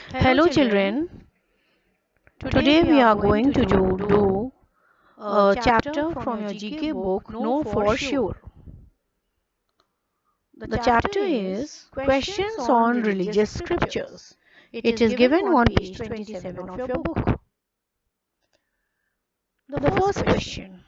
Hello children, today we are going to do a chapter from your GK book Know For Sure. The chapter is Questions on Religious Scriptures. It is given on page 27 of your book. The first question.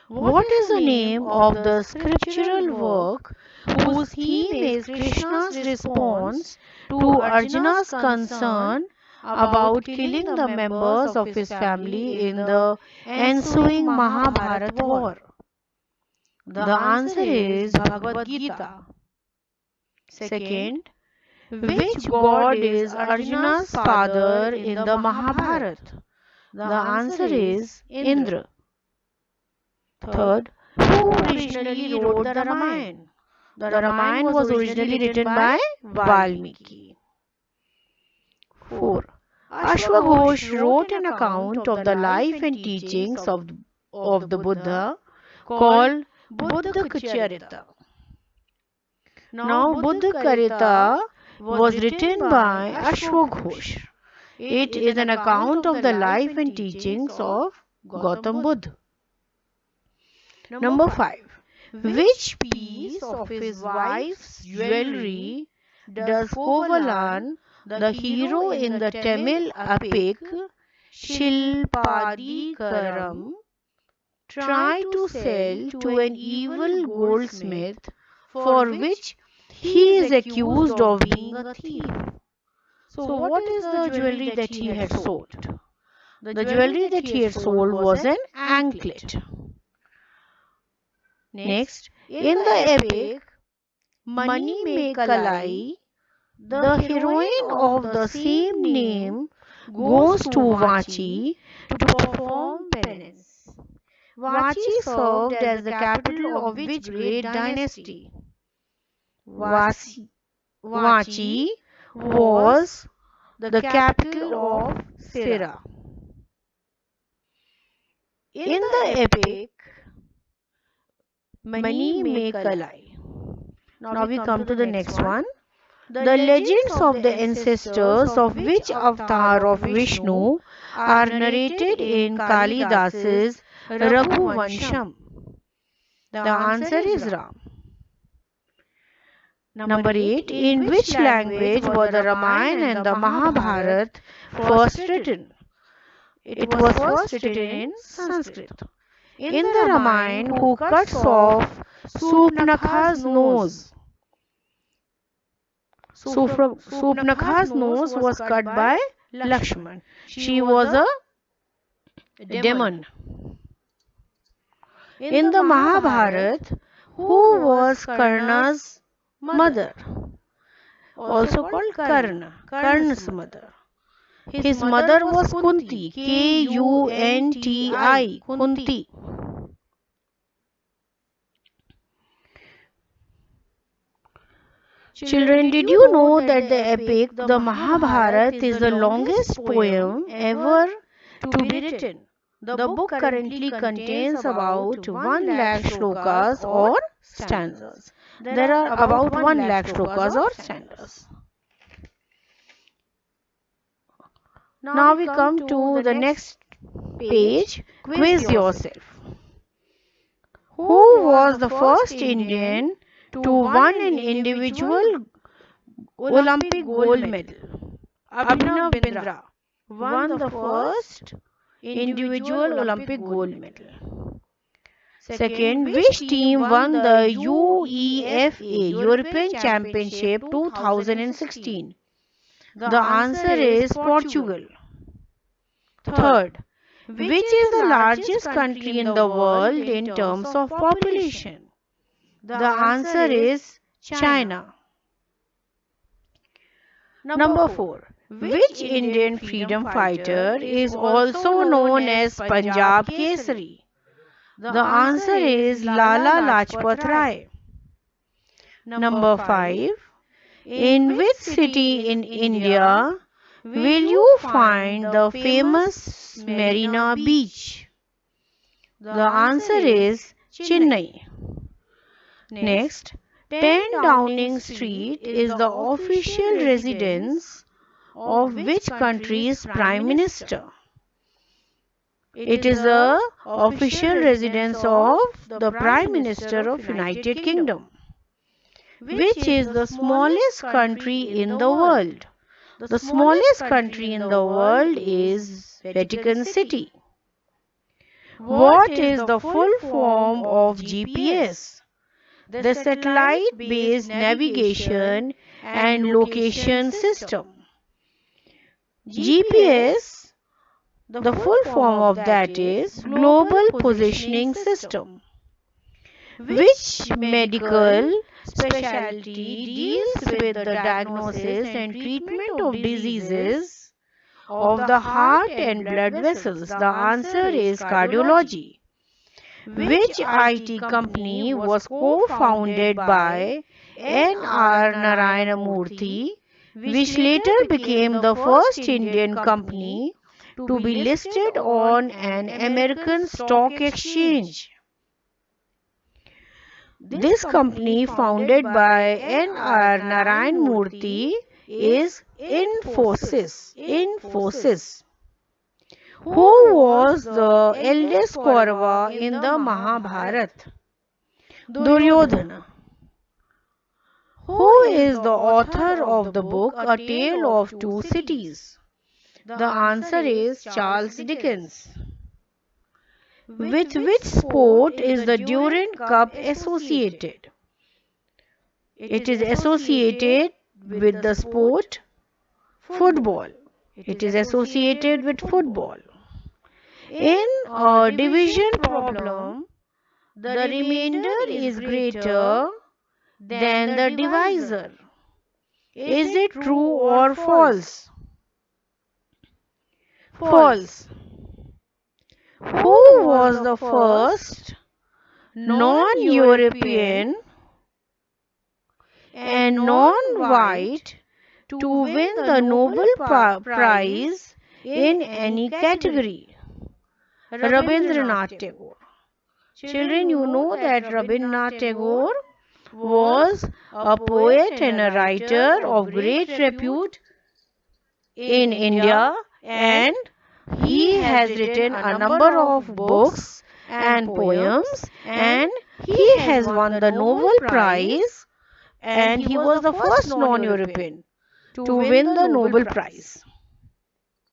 What is the name of the scriptural work whose theme is Krishna's response to Arjuna's concern about killing the members of his family in the ensuing Mahabharata war? The answer is Bhagavad Gita. Second, which god is Arjuna's father in the Mahabharata? The answer is Indra. Third, who originally wrote the Ramayana? The Ramayana was originally written by Valmiki. 4. Ashwaghosh wrote an account of the life and teachings of the Buddha called Buddhacharita. Now, Buddhacharita was written by Ashwaghosh. It is an account of the life and teachings of Gautam Buddha. Number 5. Which piece of his wife's jewelry does Kovalan, the hero in the Tamil epic Shilpadikaram, try to sell to an evil goldsmith for which he is accused of being a thief? So, what is the jewelry that he had sold? The jewelry that he had sold was an anklet. Next, in the epic Mani Mekalai, the heroine of the same name goes to Vachi to perform penance. Vachi served as the capital of which great dynasty? Vachi was the capital of Sira. In the epic Mani Mekalai. Now we come to the next one. The legends of the ancestors of which avatar of Vishnu are narrated in Kalidas's Raghuvansham? The answer is Ram. Number 8. In which language were the Ramayana and the Mahabharata first written? It was first written in Sanskrit. In the Ramayana, who cuts off Supnakha's nose? Supnakha's nose was cut by Lakshman. She was a demon. In the Mahabharata, who was Karna's mother? Also called Karna, Karna's mother. His mother was Kunti, Kunti, Kunti. Children, did you know that the epic, the Mahabharata, is the longest poem ever to be written? The book currently contains about 1 lakh shlokas or stanzas. There are about 1 lakh shlokas or stanzas. Now we come to the next page. Quiz yourself. Who was the first Indian to win an individual Olympic gold medal? Abhinav Bindra won the first individual Olympic gold medal. Second, which team won the UEFA European Championship 2016? The answer is Portugal. Third, which is the largest country in the world in terms of population? The answer is China. Number 4. Which Indian freedom fighter is also known as Punjab Kesari? The answer is Lala Lajpat Rai. Number 5. In which city in India will you find the famous Marina Beach? The answer is Chennai. Next, 10 Downing Street is the official residence of which country's Prime Minister? It is the official residence of the Prime Minister of United Kingdom. Which is the smallest country in the world? The smallest country in the world is Vatican City. What is the full form of GPS? The satellite-based navigation and location system. GPS, the full form of that is Global Positioning System. Which medical specialty deals with the diagnosis and treatment of diseases of the heart and blood vessels? The answer is cardiology. Which IT company was co-founded by N.R. Narayana Murthy, which later became the first Indian company to be listed on an American stock exchange? This company, founded by N.R. Narayana Murthy, is Infosys. Who was the eldest Kaurava in the Mahabharata? Duryodhana. Who is the author of the book A Tale of Two Cities? The answer is Charles Dickens. With which sport is the Durand Cup associated? It is associated with the sport football. It is associated with football. In a division problem, the remainder is greater than the divisor. Is it true or false? False. Who was the first non-European and non-white to win the Nobel Prize in any category? Rabindranath Tagore. Children, you know that Rabindranath Tagore was a poet and a writer of great repute in India, and he has written a number of books and poems, and he has won the Nobel Prize, and he was the first non-European to win the Nobel Prize.